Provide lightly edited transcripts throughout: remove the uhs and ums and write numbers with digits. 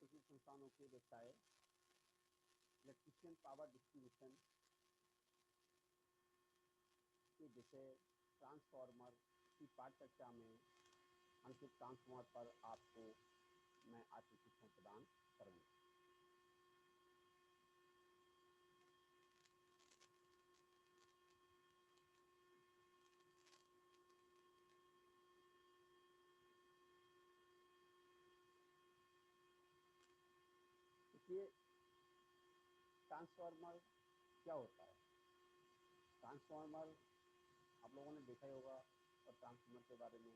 कृषि संस्थानों के व्यवसाय, इलेक्ट्रिशियन पावर डिस्ट्रीब्यूशन के विषय ट्रांसफार्मर की पाठ चर्चा में अंकित ट्रांसफार्मर पर आपको मैं आज प्रशिक्षण प्रदान करूँगा। देखिए, ट्रांसफार्मर क्या होता है। ट्रांसफार्मर आप लोगों ने देखा ही होगा, और ट्रांसफार्मर के बारे में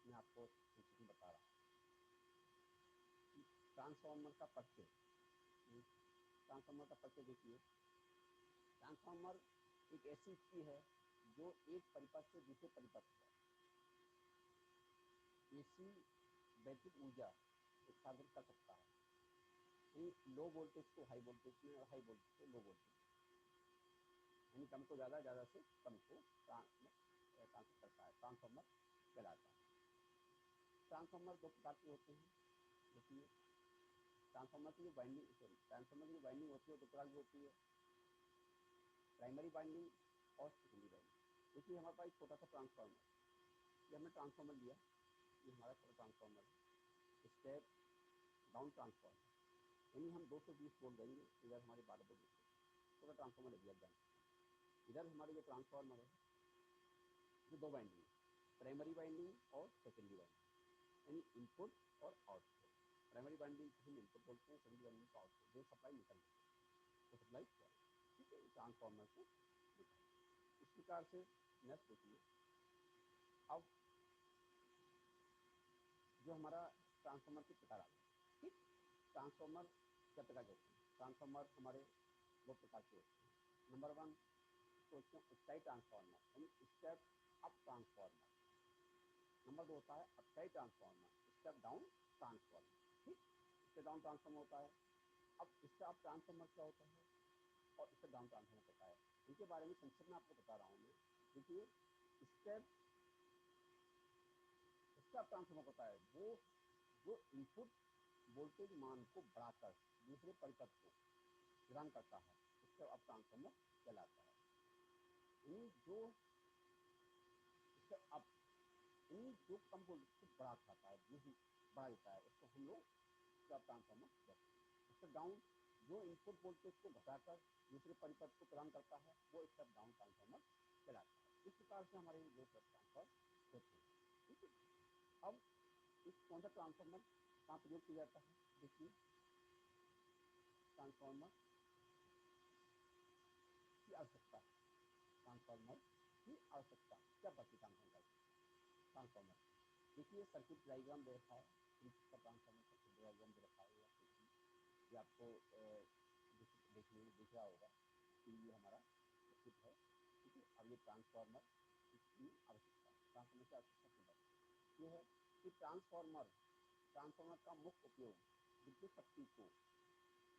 मैं आपको संक्षिप्त में बता रहा हूँ। ट्रांसफार्मर का परिचय, ट्रांसफार्मर का परिचय देखिए। ट्रांसफार्मर एक ऐसी चीज है जो एक परिपथ से दूसरे परिपथ पर एसी वैद्युत ऊर्जा उत्पादन कर सकता है। लो वोल्टेज को हाई वोल्टेज में और हाई वोल्टेज को लो वोल्टेज में, यानी कम को ज़्यादा, ज़्यादा से कम को ट्रांसफर करता है, ट्रांसफार्मर कहलाता है। ट्रांसफार्मर दो प्रकार के होते हैं। देखिए, ट्रांसफार्मर की जो वाइंडिंग होती है वो दो प्रकार की होती है, प्राइमरी वाइंडिंग और सेकेंडरी वाइंडिंग। देखिए, हमारे पास छोटा सा ट्रांसफार्मर, ये हमने ट्रांसफार्मर लिया, ये हमारा छोटा ट्रांसफार्मर है, स्टेप डाउन ट्रांसफार्मर, यानी हम 220 वोल्ट देंगे, इधर हमारे 12 वोल्ट छोटा ट्रांसफार्मर ले दिया। इधर हमारे जो ट्रांसफार्मर है जो दो वाइंडिंग, प्राइमरी वाइंडिंग और सेकेंडरी वाइंडिंग, यानी इनपुट और आउटपुट। प्राइमरी वाइंडिंग को हम इनपुट बोलते हैं, सेकेंडरी वाइंडिंग को आउटपुट, जो सप्लाई निकल रही है तो सप्लाई क्या है, ठीक है, ट्रांसफार्मर से इस प्रकार से। नेक्स्ट देखिए, अब जो हमारा ट्रांसफार्मर के प्रकार आते हैं, ठीक, ट्रांसफार्मर क्या प्रकार के होते हैं। ट्रांसफार्मर हमारे दो प्रकार के होते हैं। नंबर 1 सोचते हैं स्टाई ट्रांसफार्मर, यानी स्टेप अप ट्रांसफार्मर। नंबर 2 होता है upside transformer, step down transformer, ठीक, स्टेप डाउन ट्रांसफार्मर होता है। अब स्टेप अप ट्रांसफार्मर क्या होता है और स्टेप डाउन ट्रांसफार्मर होता है, इनके बारे में संक्षिप्त में आपको बता रहा हूँ मैं। देखिए, स्टेप ट्रांसफार्मर होता है वो जो इनपुट वोल्टेज मान को बढ़ाकर दूसरे परिपथ को प्रदान करता है, स्टेप अप ट्रांसफार्मर कहलाता है। यानी जो स्टेप अप, यानी जो कम वोल्टेज को बढ़ा खाता है, जो बढ़ा देता है, उसको हम लोग स्टेप ट्रांसफार्मर कहते हैं। स्टेप डाउन जो इनपुट वोल्टेज को घटाकर दूसरे परिपथ को प्रदान करता है, वो स्टेप डाउन ट्रांसफार्मर कहलाता है। इस प्रकार से हमारे दो स्टेप ट्रांसफर होते हैं, ठीक है। अब इस कौन सा ट्रांसफार्मर कहाँ प्रयोग किया जाता है। देखिए, ट्रांसफार्मर की आवश्यकता, ट्रांसफार्मर की आवश्यकता क्या पड़ती है ट्रांसफार्मर। देखिए, सर्किट डायग्राम दे रखा है, इसका ट्रांसफार्मर सर्किट डायग्राम दे रखा है, ये आपको देखने में दिख रहा होगा कि ये हमारा सर्किट है, ठीक है। अब ये ट्रांसफार्मर की आवश्यकता, ट्रांसफार्मर की आवश्यकता क्यों है, ये है कि ट्रांसफार्मर का मुख्य उपयोग विद्युत शक्ति को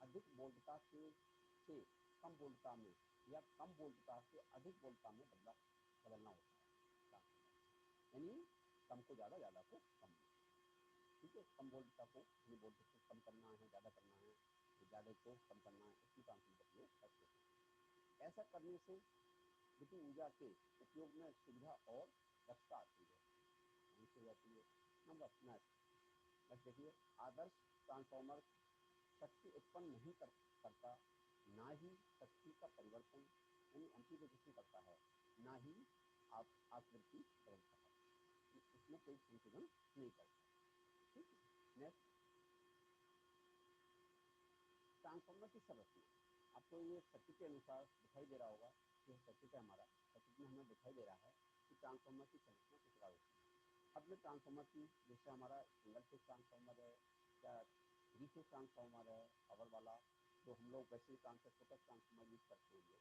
अधिक वोल्टता से कम वोल्टता में या कम वोल्टता से अधिक वोल्टता में बदलना होता है ट्रांसफार्मर, यानी कम को ज़्यादा, ज़्यादा को कम, ठीक है। कम वोल्टता को वोल्टेज को कम करना है, ज़्यादा करना है, ज़्यादा को कम करना है, इसकी ट्रांसफार्मर का उपयोग करते हैं। ऐसा करने से विद्युत ऊर्जा के उपयोग में सुविधा और दक्षता आती है, हो जाती है। नंबर नेक्स्ट देखिए, आदर्श ट्रांसफार्मर शक्ति उत्पन्न नहीं करता, ना ही शक्ति का परिवर्तन यानी एम्प्लीफिकेशन करता है, ना ही आवृत्ति बदलता है, इसमें कोई संशोधन नहीं करता, ठीक है। नेक्स्ट, ट्रांसफार्मर की संरचना आपको ये सर्किट के अनुसार दिखाई दे रहा होगा, ये सर्किट है हमारा, सर्किट में हमें दिखाई दे रहा है कि ट्रांसफार्मर की संरचना किस प्रकार होती है। अब में ट्रांसफार्मर की, जैसे हमारा सिंगल फेज ट्रांसफार्मर है या 3 फेज ट्रांसफार्मर है पावर वाला, तो हम लोग वैसे फोकस ट्रांसफार्मर यूज करते हैं।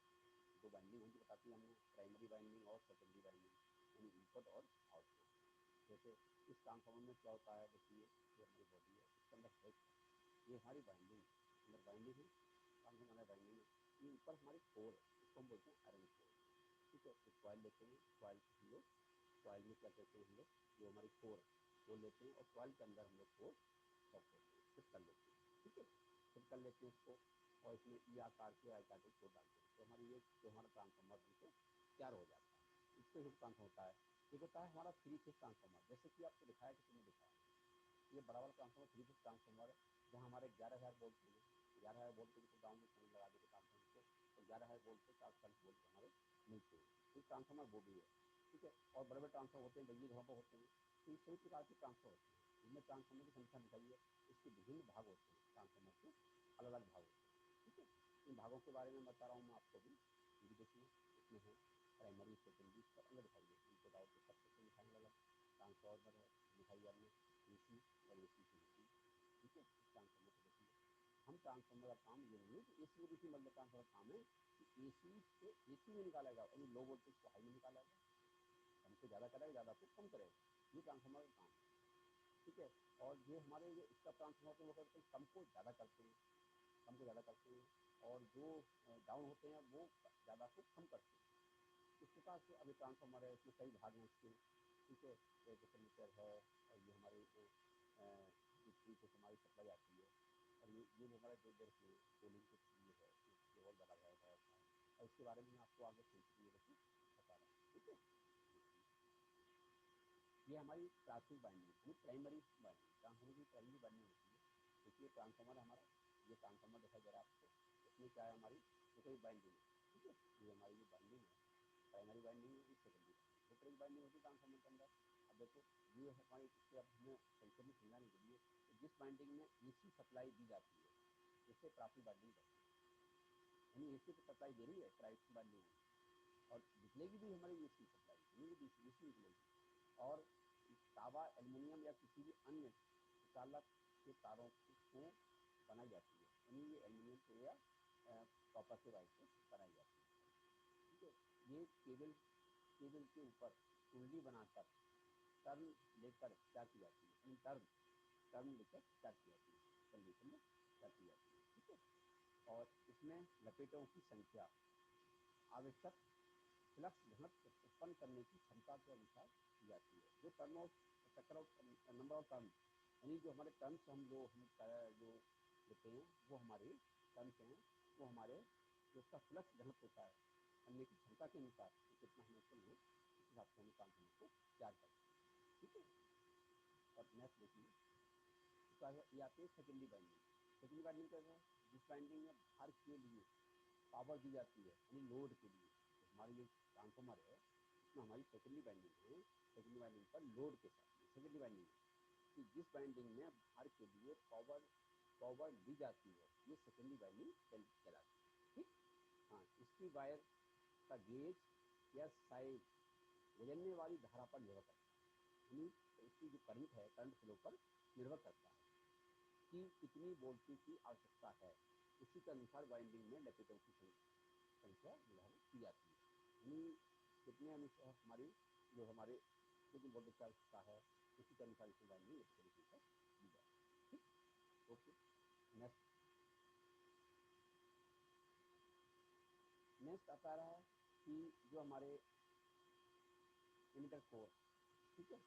दो वाइंडिंग होती बताती है हमें, प्राइमरी वाइंडिंग और सेकेंडरी वाइंडिंग, यानी इनपुट और आउटपुट। जैसे इस ट्रांसफार्मर में क्या होता है, देखिए ये हमारी बॉडी है, इसके अंदर हेड, ये हमारी वाइंडिंग, अंदर वाइंडिंग है, ट्रांसफार्मर अंदर वाइंडिंग है, ये ऊपर हमारी कोर है, इसको हम बोलते हैं आयरन कोर, ठीक है। एक कॉइल लेते हैं, कॉइल हम लोग, कॉइल में क्या कहते हैं हम लोग, जो हमारी कोर वो लेते हैं और कॉइल के अंदर हम लोग कोर रख देते हैं, फिट कर लेते हैं, ठीक है, फिर कर लेते हैं इसको और इसमें ई आकार के आइकाटिक को डालते हैं तो हमारी ये जो हमारा ट्रांसफार्मर हमको तैयार हो जाता है। इससे जो ट्रांसफार्मर होता है एक होता है हमारा 3 फेज ट्रांसफार्मर, जैसे कि आपको दिखाया कि तुमने दिखाया ये बड़ा वाला ट्रांसफार्मर 3 फेज ट्रांसफार्मर है जहाँ हमारे 11,000 वोल्ट चाहिए, 11,000 वोल्ट के तो ग्राउंड में लगा देते ट्रांसफार्मर को तो 11,000 वोल्ट से 440 वोल्ट हमारे मिलते हैं। तो ट्रांसफार्मर वो भी है, ठीक है। और बड़े बड़े ट्रांसफार्मर होते हैं, बिजली घरों पर होते हैं, तो इस सभी प्रकार के ट्रांसफर होते हैं। इनमें ट्रांसफार्मर की संख्या दिखाई है, इसके विभिन्न भाग होते हैं, ट्रांसफार्मर के अलग अलग भाग होते हैं, ठीक है। इन भागों के बारे में बता रहा हूँ मैं आपको भी, ये देखिए इसमें है प्राइमरी सेकेंडरी सब अलग दिखाई है, इनके दाव के सब सेक्शन दिखाई अलग अलग, ट्रांसफार्मर है दिखाई आपने AC और AC की DC, ठीक है। ट्रांसफार्मर को देखिए, हम ट्रांसफार्मर का काम ये नहीं है कि AC और DC मतलब ट्रांसफार्मर का काम है कि AC से AC में निकालेगा यानी लो वोल्टेज को हाई में निकालेगा, कम को ज़्यादा करेगा, ज़्यादा को कम करेगा, ये ट्रांसफार्मर का काम है, ठीक है। और जो हमारे ये इसका ट्रांसफार्मर वो करते हैं कम को ज़्यादा करते हैं, कम को ज़्यादा करते हैं, और जो डाउन होते हैं वो ज़्यादा को कम करते हैं। इस प्रकार से अभी ट्रांसफार्मर है, इसमें कई भाग हैं इसके, ठीक है। जैसे मीटर है और ये हमारे जो बिजली को हमारी सप्लाई आती है, और ये जो हमारा जो देर के कूलिंग के लिए है ये और बड़ा है और इसके बारे में मैं आपको आगे चलते बता रहा हूँ, ठीक है। ये हमारी प्राथमिक बाइंडिंग यानी प्राइमरी बाइंडिंग, ट्रांसफार्मर की प्राइमरी बाइंडिंग होती है। देखिए ट्रांसफार्मर हमारा ये ट्रांसफार्मर दिखाई दे रहा है आपको, इसमें क्या है हमारी कोई बाइंडिंग है, ठीक है। ये हमारी जो बाइंडिंग है प्राइमरी बाइंडिंग है, सेकेंडरी दो तरह की बाइंडिंग होती है ट्रांसफार्मर के अंदर। अब देखो ये हमारी इससे अब हमें संक्षेप में समझाने के लिए तो जिस बाइंडिंग में AC सप्लाई दी जाती है इसे प्राथमिक बाइंडिंग कहते हैं, यानी AC की सप्लाई दे रही है प्राइमरी बाइंडिंग में, और निकलेगी भी हमारी AC सप्लाई यानी DC निकलेगी। और तांबा एल्युमिनियम या किसी भी अन्य चालक के तारों को बनाई जाती है, यानी ये एल्युमिनियम से या कॉपर के वायर से बनाई जाती है, ठीक है। ये केबल केबल के ऊपर कुंडली बनाकर टर्न लेकर क्या की जाती है, यानी टर्न लेकर क्या की जाती है, कंडीशन में क्या की जाती है, ठीक है। और इसमें लपेटों की संख्या आवश्यक फ्लक्स घनत्व उत्पन्न करने की क्षमता के अनुसार की जाती है। जो टर्न ऑफ चक्कर ऑफ नंबर ऑफ टर्न यानी जो हमारे टर्न्स हम जो लेते हैं वो हमारे टर्न्स हैं, वो हमारे जो उसका फ्लक्स घनत्व होता है करने की क्षमता के अनुसार कितना हमें चाहिए इस हिसाब से हम ट्रांसफार्मर को तैयार करते हैं, ठीक है। और नेक्स्ट देखिए इसका ये आती है सेकेंडरी बाइंडिंग। सेकेंडरी बाइंडिंग क्या है, जिस बाइंडिंग में भार के लिए पावर दी जाती है यानी लोड के लिए, तो हमारी ये ट्रांसफार्मर है इसमें हमारी सेकेंडरी बाइंडिंग है, सेकेंडरी बाइंडिंग पर लोड के साथ सेकेंडरी बाइंडिंग कि जिस बाइंडिंग में भार के लिए पावर दी जाती है ये सेकेंडरी बाइंडिंग कहलाती है, ठीक। हाँ, इसकी वायर का गेज या साइज गुजरने वाली धारा पर निर्भर करता है, यानी इसकी जो करंट है करंट फ्लो पर निर्भर करता है कि कितनी वोल्टेज की आवश्यकता है, उसी के अनुसार वाइंडिंग में लपेटों की संख्या निर्धारित की जाती है, यानी कितने अनुसार हमारी जो हमारे कितनी वोल्टेज की आवश्यकता है उसी के अनुसार इसमें वाइंडिंग लपेटों की संख्या दी जाती है, ठीक। ओके, नेक्स्ट आता रहा है कि जो हमारे एमिटर कोर, ठीक है,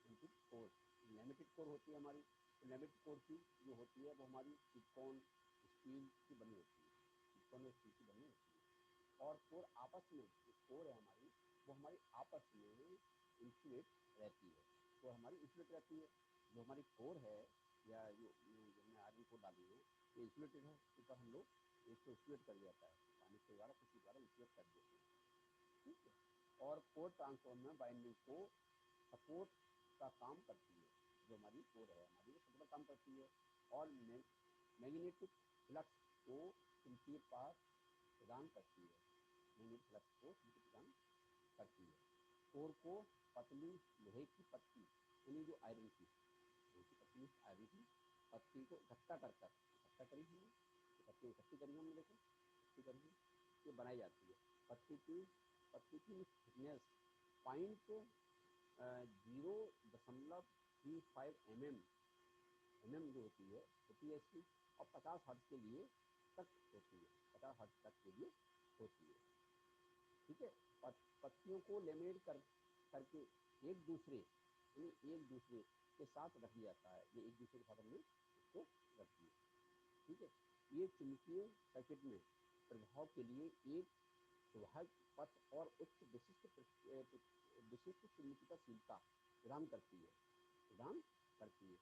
इनपुट कोर लिमिटेड कोर होती है हमारी, तो लिमिटेड कोर की जो होती है वो हमारी सिलिकॉन स्टील की बनी होती है, सिलिकॉन स्टील की बनी होती है। और कोर आपस में जो कोर है हमारी वो हमारी आपस में इंसुलेट रहती है, तो हमारी इंसुलेट रहती है। जो हमारी कोर है या जो हमने आर्मी कोर डाली है ये इंसुलेटेड है, ऊपर हम लोग इसको इंसुलेट कर दिया जाता है पानी के द्वारा किसी द्वारा इंसुलेट कर देते हैं, ठीक है। और कोर ट्रांसफार्मर बाइंडिंग को सपोर्ट का काम करती है, जो हमारी कोर है हमारी वो सपोर्ट का काम करती है और मैग्नेटिक फ्लक्स को उनके पास प्रदान करती है, मैग्नेटिक फ्लक्स को उनके प्रदान करती है। कोर को पतली लोहे की पत्ती यानी जो आयरन की पतली आयरन की पत्ती को इकट्ठा करी हमने, पत्ती इकट्ठी करी हमने, देखो इकट्ठी करी ये बनाई जाती है। पत्ती की थिकनेस पॉइंट 0.35 mm जो होती है इसकी, और 50 हर्ट्ज के लिए तक होती है, 50 हर्ट्ज तक के लिए होती है, ठीक है। पत्तियों को लेमिनेट करके एक दूसरे के साथ रख दिया जाता है, ये एक दूसरे के साथ हमने इसको रख दिया, ठीक है। ये चुंबकीय सर्किट में प्रभाव के लिए एक स्वाभाविक पथ और उच्च विशिष्ट चुंबकीयताशीलता प्रदान करती है।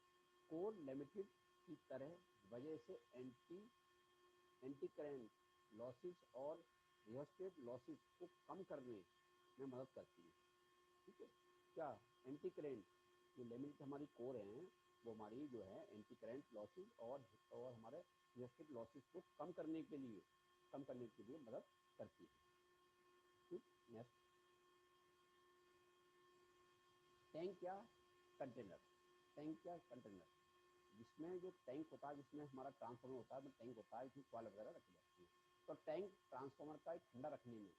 कोर लिमिटेड की तरह वजह से एंटी करंट लॉसेस और रियोस्टेट लॉसेस को कम करने में मदद करती है। ठीक है। क्या एंटी करंट जो लिमिटेड हमारी कोर है वो हमारी जो है एंटी करंट लॉसेस और हमारे रियोस्टेट लॉसेस को कम करने के लिए मदद करती है। ठीक। नेक्स्ट, टैंक या कंटेनर जिसमें जो टैंक होता है, जिसमें हमारा ट्रांसफार्मर होता है, तो टैंक होता है, इसमें कॉइल वगैरह रखी जाती है। तो टैंक ट्रांसफार्मर का एक ठंडा रखने में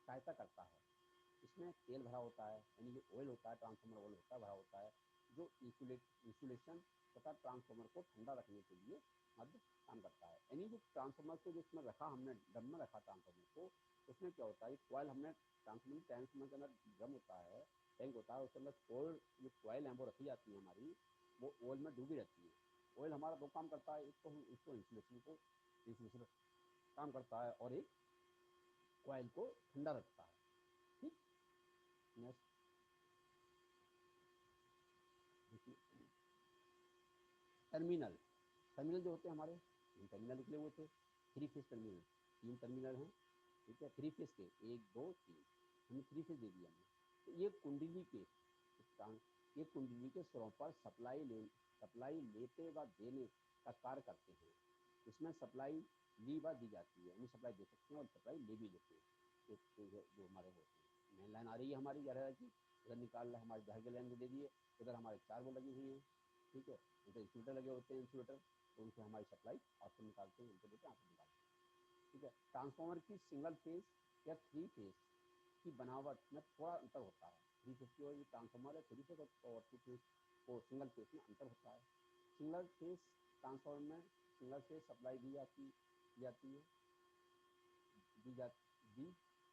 सहायता करता है। इसमें तेल भरा होता है, यानी जो ऑयल होता है, ट्रांसफार्मर ऑयल होता है, भरा होता है, जो इंसुलेशन तथा ट्रांसफार्मर को ठंडा रखने के लिए मध्य काम करता है। यानी जो ट्रांसफार्मर को जिसमें रखा हमने, ड्रम में रखा ट्रांसफार्मर को, उसमें क्या होता है, कॉइल हमने ट्रांसफार्मर के अंदर ड्रम होता है, टैंक होता है, उसके अंदर जो कॉइल है वो रखी जाती है हमारी, वो ऑयल में डूबी रहती है। ऑयल हमारा दो काम करता है, एक तो उसको इंसुलेशन काम करता है और एक कॉइल को ठंडा रखता है। ठीक। नेक्स्ट देखिए, टर्मिनल जो होते हैं हमारे, टर्मिनल निकले हुए थे, 3 फेज टर्मिनल, 3 टर्मिनल हैं। ठीक है, 3 फेज के 1 2 3, हमने 3 फेज दे दिया हमने। तो ये कुंडली के सिरों पर सप्लाई लेते व देने का कार्य करते हैं। इसमें सप्लाई ली व दी जाती है, यानी सप्लाई दे सकते हैं और सप्लाई ले भी लेते हैं। जो हमारे होते हैं, मेन लाइन आ रही है हमारी 11 की, इधर निकाल रहे हमारे धागे लाइन को दे दिए, इधर हमारे 4 वो लगी हुई है। ठीक है, उनके इंसुलेटर लगे होते हैं, तो उनसे हमारी सप्लाई आउटपुट निकालते हैं, उनको देते हैं, आउटपुट निकालते हैं। ठीक है। ट्रांसफार्मर की सिंगल फेज या 3 फेज की बनावट में थोड़ा अंतर होता है। 3 फेज की और ट्रांसफार्मर है, 3 फेज और 2 फेज और सिंगल फेज में अंतर होता है। सिंगल फेज ट्रांसफार्मर में सिंगल फेज सप्लाई दी जाती है, दी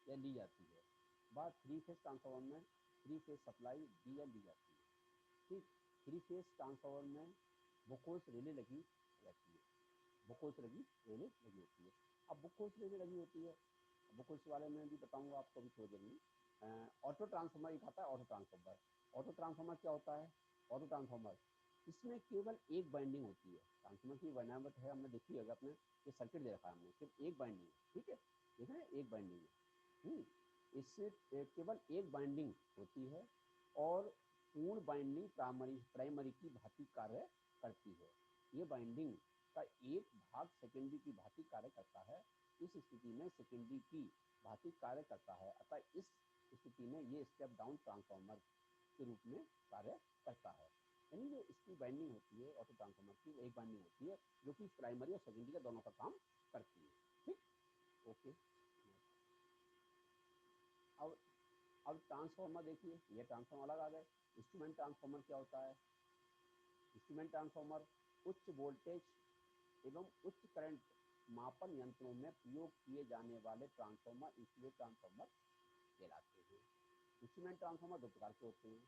या ली जाती है। बाद 3 फेज ट्रांसफार्मर में 3 फेज सप्लाई दी या ली जाती है। ठीक। 3 फेज ट्रांसफार्मर में बुकोस रेले लगी रहती है, लगी होती है। अब बुकोस रेले लगी होती है, बुकोस वाले में भी बताऊंगा आपको भी थोड़ी देर में। ऑटो ट्रांसफार्मर एक आता है, ऑटो ट्रांसफार्मर क्या होता है, ऑटो ट्रांसफार्मर इसमें केवल एक बाइंडिंग होती है। ट्रांसफार्मर की बनावट है, हमने देखी होगा, अपने ये सर्किट दे रखा है हमने, सिर्फ एक बाइंडिंग है। ठीक है, देख रहे हैं, एक बाइंडिंग है। इससे केवल एक बाइंडिंग होती है और पूर्ण बाइंडिंग प्राइमरी की भांति कार्य करती है। ये बाइंडिंग का एक भाग सेकेंडरी की भांति कार्य करता है। इस स्थिति में सेकेंडरी की भांति कार्य करता है, अतः इस स्थिति में ये स्टेप डाउन ट्रांसफार्मर के रूप में कार्य करता है। यानी जो इसकी बाइंडिंग होती है ऑटो ट्रांसफार्मर की, एक बाइंडिंग होती है जो कि प्राइमरी और सेकेंडरी का दोनों का काम करती है। ठीक। ओके। अब ट्रांसफार्मर देखिए, ये ट्रांसफार्मर अलग आ गए। इंस्ट्रूमेंट ट्रांसफार्मर क्या होता है, इंस्ट्रूमेंट ट्रांसफार्मर उच्च वोल्टेज एवं उच्च करंट मापन यंत्रों में प्रयोग किए जाने वाले ट्रांसफार्मर इंस्ट्रूमेंट ट्रांसफार्मर कहलाते हैं। इंस्ट्रूमेंट ट्रांसफार्मर दो प्रकार के होते हैं,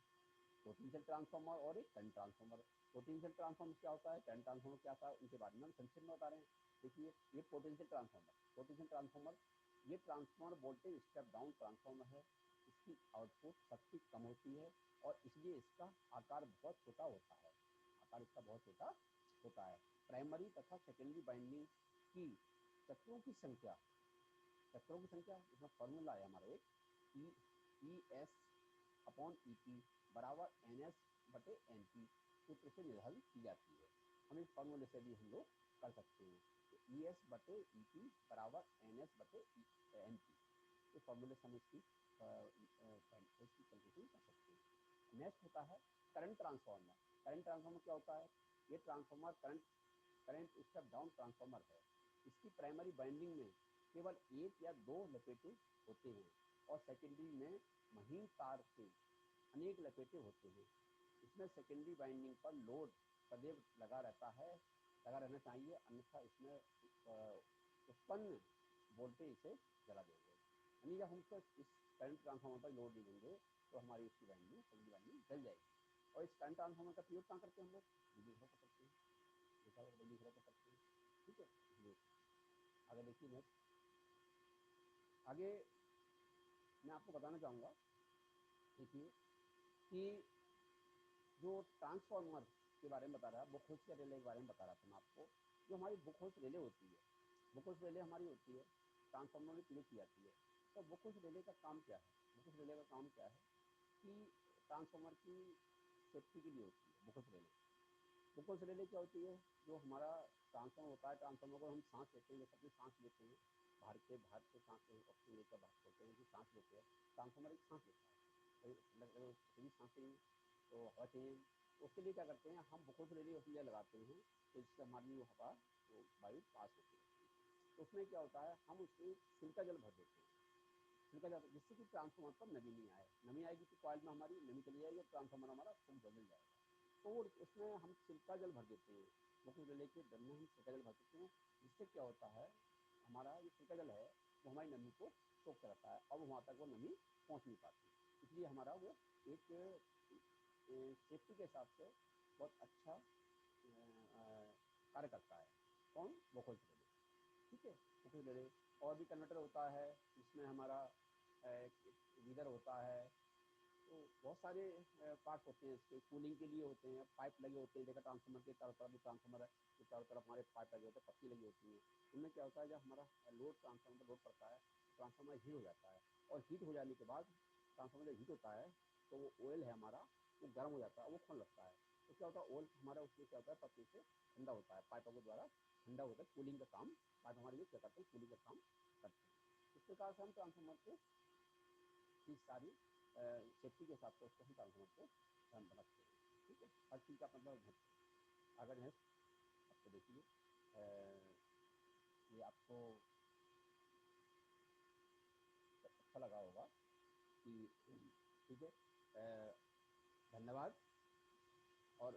पोटेंशियल ट्रांसफार्मर और एक करंट ट्रांसफार्मर। पोटेंशियल ट्रांसफार्मर क्या होता है, करंट ट्रांसफार्मर क्या होता है, उनके बारे में हम संक्षिप्त में बता रहे हैं। देखिए, ये पोटेंशियल ट्रांसफार्मर ये transformer voltage step down transformer है। इसकी आउटपुट शक्ति कम होती है और इसलिए इसका आकार बहुत छोटा होता है। प्राइमरी तथा सेकेंडरी बाइंडिंग की चक्रों की संख्या इसमें फॉर्मूला है हमारा एक, E S upon E P बराबर एन एस बटे एन पी सूत्र से निर्धारित की जाती है। हम इस फॉर्मूले से भी हम लोग कर सकते हैं। तो ई एस बटे ई पी बराबर एन एस बटे एन पी, इस फॉर्मूले से हम इसकी कैलकुलेशन कर सकते हैं। नेक्स्ट होता है करंट ट्रांसफार्मर। करंट ट्रांसफार्मर क्या होता है, ये transformer current step down transformer है। इसकी प्राइमरी बाइंडिंग में केवल एक या दो लपेटे होते हैं और सेकेंडरी में महीन तार से अनेक लपेटे होते हैं। इसमें सेकेंडरी बाइंडिंग पर लोड सदैव लगा रहना चाहिए, अन्यथा इसमें उत्पन्न वोल्टेज इसे जला देंगे। यानी जब हम इस करंट ट्रांसफार्मर पर लोड नहीं देंगे तो हमारी इसकी सेकेंडरी बाइंडिंग जल जाएगी। और इस करंट ट्रांसफार्मर का प्रयोग कहाँ करते हैं हम लोग, बिजली घर पर करते हैं, बिजली घर पर करते हैं। ठीक है। आगे देखिए नेक्स्ट, आगे मैं आपको बताना चाहूँगा, देखिए कि जो ट्रांसफार्मर के बारे में बता रहा है, बुक के रिले के बारे में बता रहा था मैं आपको। जो हमारी बुक रिले होती है, बुक रिले हमारी होती है, ट्रांसफार्मर में क्लिक की जाती है। तो बुक रिले का काम क्या है? बुक रिले का काम क्या है कि ट्रांसफार्मर की सेफ्टी के लिए होती है बुक रिले। बुक रिले क्या होती है? जो हमारा ट्रांसफार्मर होता है, ट्रांसफार्मर को हम सांस लेते हैं, जैसे अपनी सांस लेते हैं, बाहर से सांस ऑक्सीजन लेकर बाहर करते हैं, सांस लेते हैं, ट्रांसफार्मर एक सांस लेता है, सही सांस चाहिए तो हवा चाहिए। उसके लिए क्या करते हैं हम, बुक रिले उसमें लगाते हैं, तो जिससे हमारी हवा वो वायु पास होती है। तो उसमें क्या होता है, हम उसमें छिलका जल भर देते हैं, छिलका जल, जिससे कि ट्रांसफार्मर पर नमी नहीं आए। नमी आएगी तो कॉइल में हमारी नमी चली जाएगी और ट्रांसफार्मर हमारा खूब बदल जाएगा। तो उसमें हम छिलका जल भर देते हैं, मुख्य रिले के दम में हम छिलका जल भर देते हैं, जिससे क्या होता है हमारा जो छिलका जल है वो हमारी नमी को सोख करता है और वहाँ तक वो नमी पहुँच नहीं पाती। इसलिए हमारा वो एक सेफ्टी के हिसाब से बहुत अच्छा कार्य करता है। कौन? वोकल रिले, ठीक है, वोकल रिले। और भी कन्वर्टर होता है, जिसमें हमारा लीडर होता है। तो बहुत सारे पार्ट होते हैं इसके, कूलिंग के लिए होते हैं, पाइप लगे होते हैं, देखा ट्रांसफार्मर के चारों तरफ भी ट्रांसफार्मर है, तो चारों तरफ हमारे पाइप लगे होते हैं, पत्ती लगी होती है। इनमें क्या होता है, जब हमारा लोड ट्रांसफार्मर लोड पड़ता है, ट्रांसफार्मर हीट हो जाता है, और हीट हो जाने के बाद ट्रांसफार्मर जब हीट होता है तो वो ऑयल है हमारा, वो गर्म हो जाता है, वो खोलने लगता है। तो क्या होता है, ऑयल हमारा उसमें क्या होता है, पत्ती से ठंडा होता है, पाइपों के द्वारा ठंडा होता है, कूलिंग का काम पाइप हमारे लिए क्या करते हैं, कूलिंग का काम करते हैं। इस प्रकार से हम ट्रांसफार्मर को की सारी सेफ्टी के हिसाब से उसको हम ट्रांसफार्मर को ध्यान में रखते हैं, ठीक है, हर चीज़ का मतलब। अगर नेक्स्ट आपको देखिए, ये आपको अच्छा लगा होगा कि, ठीक है, धन्यवाद। और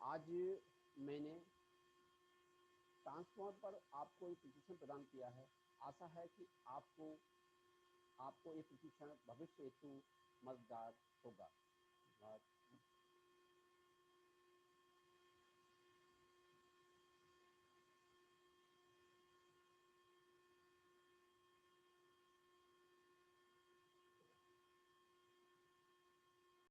आज मैंने ट्रांसफार्मर पर आपको एक प्रशिक्षण प्रदान किया है। आशा है कि आपको ये प्रशिक्षण भविष्य हेतु मददगार होगा। धन्यवाद।